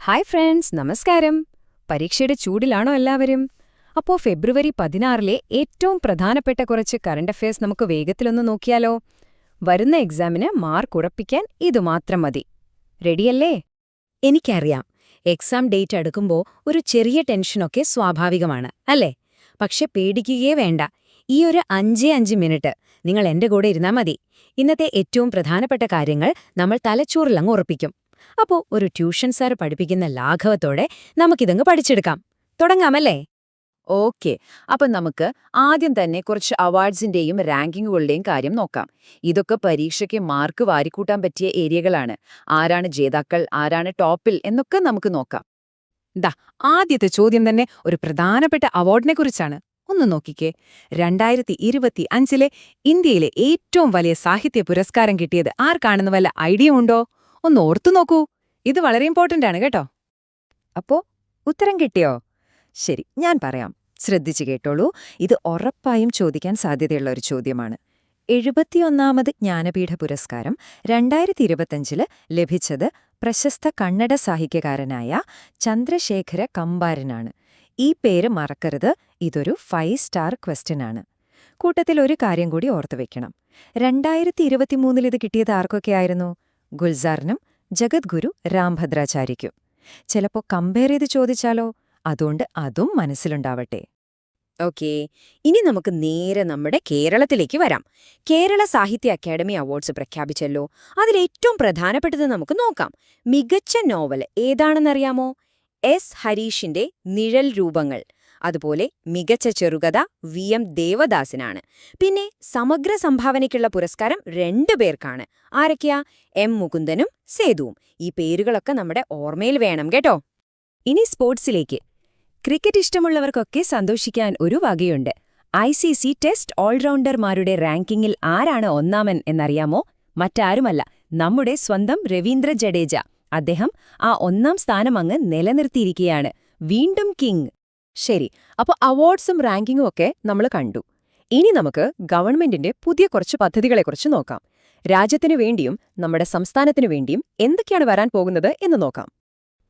Hi friends, നമസ്കാരം. പരീക്ഷയുടെ ചൂടിലാണോ എല്ലാവരും? അപ്പോൾ ഫെബ്രുവരി 16-ലെ ഏറ്റവും പ്രധാനപ്പെട്ട കുറച്ച് കറണ്ട് അഫയേഴ്സ് നമുക്ക് വേഗത്തിലൊന്ന് നോക്കിയാലോ? വരുന്ന എക്സാമിന് മാർക്ക് ഉറപ്പിക്കാൻ ഇതുമാത്രം മതി. റെഡിയല്ലേ? എനിക്കറിയാം, എക്സാം ഡേറ്റ് അടുക്കുമ്പോൾ ഒരു ചെറിയ ടെൻഷനൊക്കെ സ്വാഭാവികമാണ്, അല്ലേ? പക്ഷെ പേടിക്കുകയേ വേണ്ട. ഈ ഒരു 5 മിനിറ്റ് നിങ്ങൾ എന്റെ കൂടെ ഇരുന്നാൽ മതി. ഇന്നത്തെ ഏറ്റവും പ്രധാനപ്പെട്ട കാര്യങ്ങൾ നമ്മൾ തലച്ചോറിലങ്ങ് ഉറപ്പിക്കും. അപ്പോൾ ഒരു ട്യൂഷൻ സാർ പഠിപ്പിക്കുന്ന ലാഘവത്തോടെ നമുക്കിതങ്ങ് പഠിച്ചെടുക്കാം. തുടങ്ങാമല്ലേ? ഓക്കെ, അപ്പം നമുക്ക് ആദ്യം തന്നെ കുറച്ച് അവാർഡ്സിന്റെയും റാങ്കിങ്ങുകളുടെയും കാര്യം നോക്കാം. ഇതൊക്കെ പരീക്ഷയ്ക്ക് മാർക്ക് വാരിക്കൂട്ടാൻ പറ്റിയ ഏരിയകളാണ്. ആരാണ് ജേതാക്കൾ, ആരാണ് ടോപ്പിൽ എന്നൊക്കെ നമുക്ക് നോക്കാം. ആദ്യത്തെ ചോദ്യം തന്നെ ഒരു പ്രധാനപ്പെട്ട അവാർഡിനെക്കുറിച്ചാണ്. ഒന്ന് നോക്കിക്കേ. 2025-ലെ ഇന്ത്യയിലെ ഏറ്റവും വലിയ സാഹിത്യ പുരസ്കാരം കിട്ടിയത് ആർക്കാണെന്ന് വല്ല ഐഡിയ ഉണ്ടോ? ഒന്ന് ഓർത്തു നോക്കൂ. ഇത് വളരെ ഇമ്പോർട്ടന്റ് ആണ് കേട്ടോ. അപ്പോ ഉത്തരം കിട്ടിയോ? ശരി, ഞാൻ പറയാം. ശ്രദ്ധിച്ചു കേട്ടോളൂ. ഇത് ഉറപ്പായും ചോദിക്കാൻ സാധ്യതയുള്ള ഒരു ചോദ്യമാണ്. 71ാമത് ജ്ഞാനപീഠ പുരസ്കാരം 2025-ല് ലഭിച്ചത് പ്രശസ്ത കന്നഡ സാഹിത്യകാരനായ ചന്ദ്രശേഖര കമ്പാരനാണ്. ഈ പേര് മറക്കരുത്. ഇതൊരു 5 സ്റ്റാർ ക്വസ്റ്റ്യനാണ്. കൂട്ടത്തിൽ ഒരു കാര്യം കൂടി ഓർത്തുവെക്കണം. 2023-ൽ ഇത് കിട്ടിയത് ആർക്കൊക്കെയായിരുന്നു? ഗുൽസാറിനും ജഗദ്ഗുരു രാംഭദ്രാചാര്യയ്ക്കും. ചിലപ്പോൾ കമ്പയർ ചെയ്ത് ചോദിച്ചാലോ? അതുകൊണ്ട് അതും മനസ്സിലുണ്ടാവട്ടെ. ഓക്കെ, ഇനി നമുക്ക് നേരെ നമ്മുടെ കേരളത്തിലേക്ക് വരാം. കേരള സാഹിത്യ അക്കാദമി അവാർഡ്സ് പ്രഖ്യാപിച്ചല്ലോ. അതിലേറ്റവും പ്രധാനപ്പെട്ടത് നമുക്ക് നോക്കാം. മികച്ച നോവൽ ഏതാണെന്നറിയാമോ? എസ് ഹരീഷിന്റെ നിഴൽ രൂപങ്ങൾ. അതുപോലെ മികച്ച ചെറുകഥ VM ദേവദാസിനാണ്. പിന്നെ സമഗ്ര സംഭാവനയ്ക്കുള്ള പുരസ്കാരം 2 പേർക്കാണ്. ആരൊക്കെയാ? M മുകുന്ദനും സേതുവും. ഈ പേരുകളൊക്കെ നമ്മുടെ ഓർമ്മയിൽ വേണം കേട്ടോ. ഇനി സ്പോർട്സിലേക്ക്. ക്രിക്കറ്റ് ഇഷ്ടമുള്ളവർക്കൊക്കെ സന്തോഷിക്കാൻ ഒരു വകയുണ്ട്. ICC ടെസ്റ്റ് ഓൾറൗണ്ടർമാരുടെ റാങ്കിങ്ങിൽ ആരാണ് ഒന്നാമൻ എന്നറിയാമോ? മറ്റാരുമല്ല, നമ്മുടെ സ്വന്തം രവീന്ദ്ര ജഡേജ. അദ്ദേഹം ആ 1ാം സ്ഥാനം അങ്ങ് നിലനിർത്തിയിരിക്കുകയാണ്. വീണ്ടും കിങ്. ശരി, അപ്പോൾ അവാർഡ്സും റാങ്കിങ്ങും ഒക്കെ നമ്മൾ കണ്ടു. ഇനി നമുക്ക് ഗവൺമെന്റിന്റെ പുതിയ കുറച്ച് പദ്ധതികളെക്കുറിച്ച് നോക്കാം. രാജ്യത്തിനു വേണ്ടിയും നമ്മുടെ സംസ്ഥാനത്തിനു വേണ്ടിയും എന്തൊക്കെയാണ് വരാൻ പോകുന്നത് എന്ന് നോക്കാം.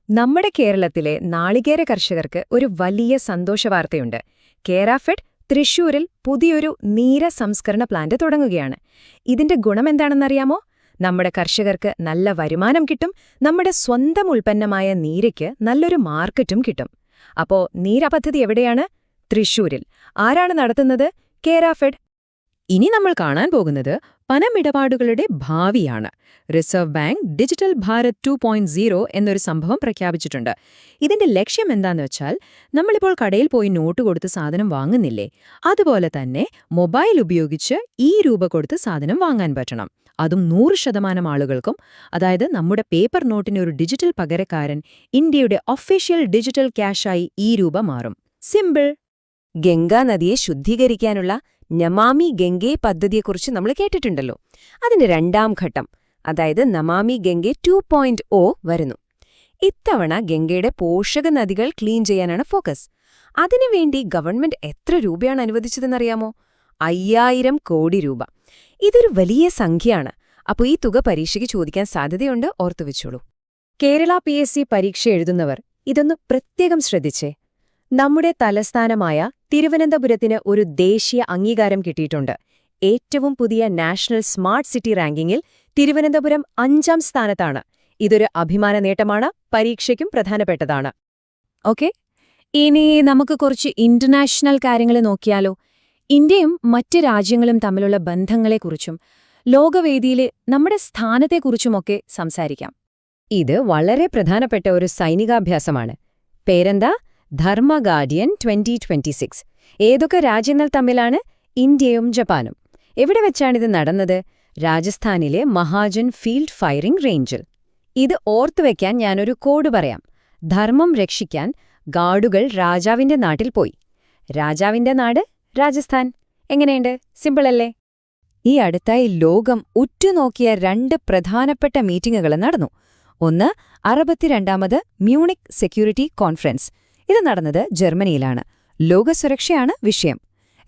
നമ്മുടെ കേരളത്തിലെ നാളികേര കർഷകർക്ക് ഒരു വലിയ സന്തോഷവാർത്തയുണ്ട്. കേരാഫെഡ് തൃശൂരിൽ പുതിയൊരു നീര സംസ്കരണ പ്ലാന്റ് തുടങ്ങുകയാണ്. ഇതിന്റെ ഗുണമെന്താണെന്നറിയാമോ? നമ്മുടെ കർഷകർക്ക് നല്ല വരുമാനം കിട്ടും, നമ്മുടെ സ്വന്തം ഉൽപ്പന്നമായ നീരയ്ക്ക് നല്ലൊരു മാർക്കറ്റും കിട്ടും. അപ്പോ നീര പദ്ധതി എവിടെയാണ്? തൃശൂരിൽ. ആരാണ് നടത്തുന്നത്? കേരാഫെഡ്. ഇനി നമ്മൾ കാണാൻ പോകുന്നത് പണമിടപാടുകളുടെ ഭാവിയാണ്. റിസർവ് ബാങ്ക് ഡിജിറ്റൽ ഭാരത് 2.0 എന്നൊരു സംഭവം പ്രഖ്യാപിച്ചിട്ടുണ്ട്. ഇതിന്റെ ലക്ഷ്യം എന്താന്ന് വെച്ചാൽ, നമ്മളിപ്പോൾ കടയിൽ പോയി നോട്ട് കൊടുത്ത് സാധനം വാങ്ങുന്നില്ലേ, അതുപോലെ തന്നെ മൊബൈൽ ഉപയോഗിച്ച് രൂപ കൊടുത്ത് സാധനം വാങ്ങാൻ പറ്റണം. അതും 100% ആളുകൾക്കും. അതായത് നമ്മുടെ പേപ്പർ നോട്ടിന് ഒരു ഡിജിറ്റൽ പകരക്കാരൻ ഇന്ത്യയുടെ ഒഫീഷ്യൽ ഡിജിറ്റൽ ക്യാഷായി രൂപ മാറും. സിമ്പിൾ. ഗംഗാ നദിയെ ശുദ്ധീകരിക്കാനുള്ള നമാമി ഗംഗെ പദ്ധതിയെക്കുറിച്ച് നമ്മൾ കേട്ടിട്ടുണ്ടല്ലോ. അതിന്റെ 2ാം ഘട്ടം, അതായത് നമാമി ഗംഗെ 2.0 വരുന്നു. ഇത്തവണ ഗംഗയുടെ പോഷക നദികൾ ക്ലീൻ ചെയ്യാനാണ് ഫോക്കസ്. അതിനുവേണ്ടി ഗവൺമെന്റ് എത്ര രൂപയാണ് അനുവദിച്ചതെന്നറിയാമോ? 5000 കോടി രൂപ. ഇതൊരു വലിയ സംഖ്യയാണ്. അപ്പോൾ ഈ തുക പരീക്ഷയ്ക്ക് ചോദിക്കാൻ സാധ്യതയുണ്ട്, ഓർത്തുവെച്ചോളൂ. കേരള PSC പരീക്ഷ എഴുതുന്നവർ ഇതൊന്ന് പ്രത്യേകം ശ്രദ്ധിച്ചേ. നമ്മുടെ തലസ്ഥാനമായ തിരുവനന്തപുരത്തിന് ഒരു ദേശീയ അംഗീകാരം കിട്ടിയിട്ടുണ്ട്. ഏറ്റവും പുതിയ നാഷണൽ സ്മാർട്ട് സിറ്റി റാങ്കിങ്ങിൽ തിരുവനന്തപുരം 5ാം സ്ഥാനത്താണ്. ഇതൊരു അഭിമാന നേട്ടമാണ്, പരീക്ഷയ്ക്കും പ്രധാനപ്പെട്ടതാണ്. ഓക്കെ, ഇനി നമുക്ക് കുറച്ച് ഇന്റർനാഷണൽ കാര്യങ്ങൾ നോക്കിയാലോ. ഇന്ത്യയും മറ്റ് രാജ്യങ്ങളും തമ്മിലുള്ള ബന്ധങ്ങളെക്കുറിച്ചും ലോകവേദിയിലെ നമ്മുടെ സ്ഥാനത്തെക്കുറിച്ചുമൊക്കെ സംസാരിക്കാം. ഇത് വളരെ പ്രധാനപ്പെട്ട ഒരു സൈനികാഭ്യാസമാണ്. പേരെന്താ? ധർമ്മ ഗാർഡിയൻ 2026. ഏതൊക്കെ രാജ്യങ്ങൾ തമ്മിലാണ്? ഇന്ത്യയും ജപ്പാനും. എവിടെ വെച്ചാണിത് നടന്നത്? രാജസ്ഥാനിലെ മഹാജൻ ഫീൽഡ് ഫയറിംഗ് റേഞ്ചിൽ. ഇത് ഓർത്തുവെക്കാൻ ഞാനൊരു കോഡ് പറയാം. ധർമ്മം രക്ഷിക്കാൻ ഗാർഡുകൾ രാജാവിന്റെ നാട്ടിൽ പോയി. രാജാവിന്റെ നാട് രാജസ്ഥാൻ. എങ്ങനെയുണ്ട്? സിമ്പിളല്ലേ? ഈ അടുത്തായി ലോകം ഉറ്റുനോക്കിയ 2 പ്രധാനപ്പെട്ട മീറ്റിംഗുകൾ നടന്നു. ഒന്ന് 62ാമത് മ്യൂണിക് സെക്യൂരിറ്റി കോൺഫറൻസ്. ഇത് നടന്നത് ജർമ്മനിയിലാണ്. ലോകസുരക്ഷയാണ് വിഷയം.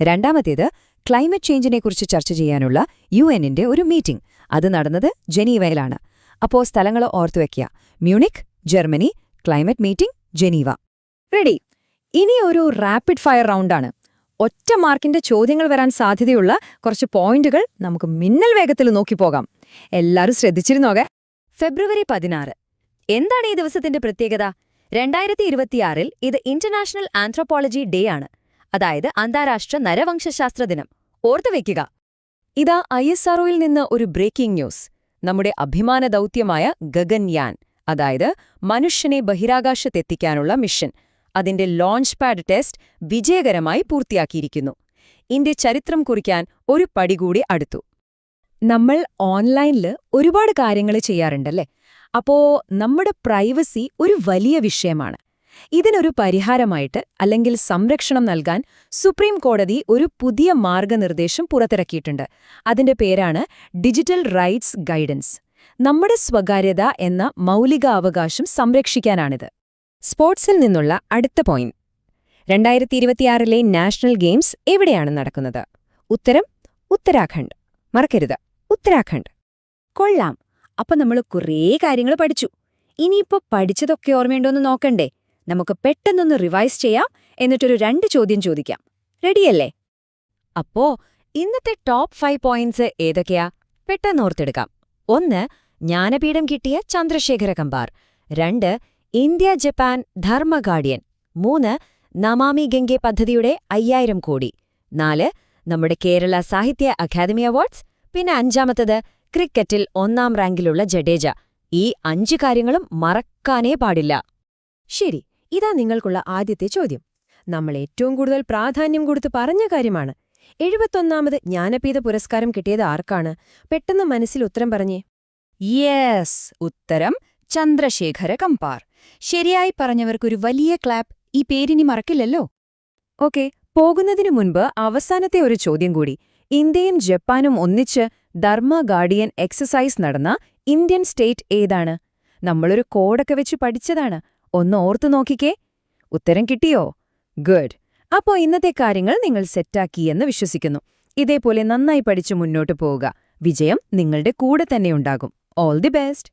2ാമത്തേത് ക്ലൈമറ്റ് ചേഞ്ചിനെക്കുറിച്ച് ചർച്ച ചെയ്യാനുള്ള UN-ന്റെ ഒരു മീറ്റിംഗ്. അത് നടന്നത് ജനീവയിലാണ്. അപ്പോൾ സ്ഥലങ്ങൾ ഓർത്തുവെക്കുക: Munich, Germany, climate meeting Geneva. Ready. ഇനി ഒരു റാപ്പിഡ് ഫയർ റൗണ്ടാണ്. ഒറ്റ മാർക്കിന്റെ ചോദ്യങ്ങൾ വരാൻ സാധ്യതയുള്ള കുറച്ച് പോയിന്റുകൾ നമുക്ക് മിന്നൽ വേഗത്തിൽ നോക്കിപ്പോകാം. എല്ലാവരും ശ്രദ്ധിച്ചിരുന്നോകെ. ഫെബ്രുവരി 16. എന്താണ് ഈ ദിവസത്തിന്റെ പ്രത്യേകത? 2026-ൽ ഇത് ഇന്റർനാഷണൽ ആന്ത്രോപോളജി ഡേ ആണ്. അതായത് അന്താരാഷ്ട്ര നരവംശശാസ്ത്ര ദിനം. ഓർത്തുവെക്കുക. ഇതാ ISROയിൽ നിന്ന് ഒരു ബ്രേക്കിംഗ് ന്യൂസ്. നമ്മുടെ അഭിമാന ദൗത്യമായ ഗഗൻയാൻ, അതായത് മനുഷ്യനെ ബഹിരാകാശത്തെത്തിക്കാനുള്ള മിഷൻ, അതിന്റെ ലോഞ്ച് പാഡ് ടെസ്റ്റ് വിജയകരമായി പൂർത്തിയാക്കിയിരിക്കുന്നു. ഇന്ത്യ ചരിത്രം കുറിക്കാൻ ഒരു പടി കൂടി അടുത്തു. നമ്മൾ ഓൺലൈനിൽ ഒരുപാട് കാര്യങ്ങൾ ചെയ്യാറുണ്ടല്ലേ? അപ്പോ നമ്മുടെ പ്രൈവസി ഒരു വലിയ വിഷയമാണ്. ഇതിനൊരു പരിഹാരമായിട്ട് അല്ലെങ്കിൽ സംരക്ഷണം നൽകാൻ സുപ്രീം കോടതി ഒരു പുതിയ മാർഗനിർദ്ദേശം പുറത്തിറക്കിയിട്ടുണ്ട്. അതിന്റെ പേരാണ് ഡിജിറ്റൽ റൈറ്റ്സ് ഗൈഡൻസ്. നമ്മുടെ സ്വകാര്യത എന്ന മൗലികാവകാശം സംരക്ഷിക്കാനാണിത്. സ്പോർട്സിൽ നിന്നുള്ള അടുത്ത പോയിന്റ്. 2026-ലെ നാഷണൽ ഗെയിംസ് എവിടെയാണ് നടക്കുന്നത്? ഉത്തരം ഉത്തരാഖണ്ഡ്. മറക്കരുത്, ഉത്തരാഖണ്ഡ്. കൊള്ളാം. അപ്പൊ നമ്മൾ കുറേ കാര്യങ്ങൾ പഠിച്ചു. ഇനിയിപ്പോ പഠിച്ചതൊക്കെ ഓർമ്മയുണ്ടോന്ന് നോക്കണ്ടേ? നമുക്ക് പെട്ടെന്നൊന്ന് റിവൈസ് ചെയ്യാം. എന്നിട്ടൊരു 2 ചോദ്യം ചോദിക്കാം. റെഡിയല്ലേ? അപ്പോ ഇന്നത്തെ ടോപ്പ് 5 പോയിന്റ്സ് ഏതൊക്കെയാ? പെട്ടെന്ന് ഓർത്തെടുക്കാം. 1. ജ്ഞാനപീഠം കിട്ടിയ ചന്ദ്രശേഖര കമ്പാർ. 2. ഇന്ത്യ ജപ്പാൻ ധർമ്മ ഗാർഡിയൻ. 3. നമാമി ഗംഗെ പദ്ധതിയുടെ 5000 കോടി. 4. നമ്മുടെ കേരള സാഹിത്യ അക്കാദമി അവാർഡ്സ്. പിന്നെ 5-മത്തത് ക്രിക്കറ്റിൽ 1-ാം റാങ്കിലുള്ള ജഡേജ. ഈ 5 കാര്യങ്ങളും മറക്കാനേ പാടില്ല. ശരി, ഇതാ നിങ്ങൾക്കുള്ള ആദ്യത്തെ ചോദ്യം. നമ്മൾ ഏറ്റവും കൂടുതൽ പ്രാധാന്യം കൊടുത്ത് പറഞ്ഞ കാര്യമാണ്. 71-ാമത് ജ്ഞാനപീഠ പുരസ്കാരം കിട്ടിയത് ആർക്കാണ്? പെട്ടെന്ന് മനസ്സിൽ ഉത്തരം പറഞ്ഞേ. യെസ്, ഉത്തരം ചന്ദ്രശേഖര കമ്പാർ. ശരിയായി പറഞ്ഞവർക്കൊരു വലിയ ക്ലാപ്പ്. ഈ പേരിനി മറക്കില്ലല്ലോ. ഓക്കെ, പോകുന്നതിനു മുൻപ് അവസാനത്തെ ഒരു ചോദ്യം കൂടി. ഇന്ത്യയും ജപ്പാനും ഒന്നിച്ച് ധർമ്മ ഗാർഡിയൻ എക്സസൈസ് നടന്ന ഇന്ത്യൻ സ്റ്റേറ്റ് ഏതാണ്? നമ്മളൊരു കോഡൊക്കെ വെച്ച് പഠിച്ചതാണ്. ഒന്ന് ഓർത്തു നോക്കിക്കേ. ഉത്തരം കിട്ടിയോ? ഗുഡ്. അപ്പോ ഇന്നത്തെ കാര്യങ്ങൾ നിങ്ങൾ സെറ്റാക്കിയെന്ന് വിശ്വസിക്കുന്നു. ഇതേപോലെ നന്നായി പഠിച്ചു മുന്നോട്ടു പോവുക. വിജയം നിങ്ങളുടെ കൂടെ തന്നെയുണ്ടാകും. All the best.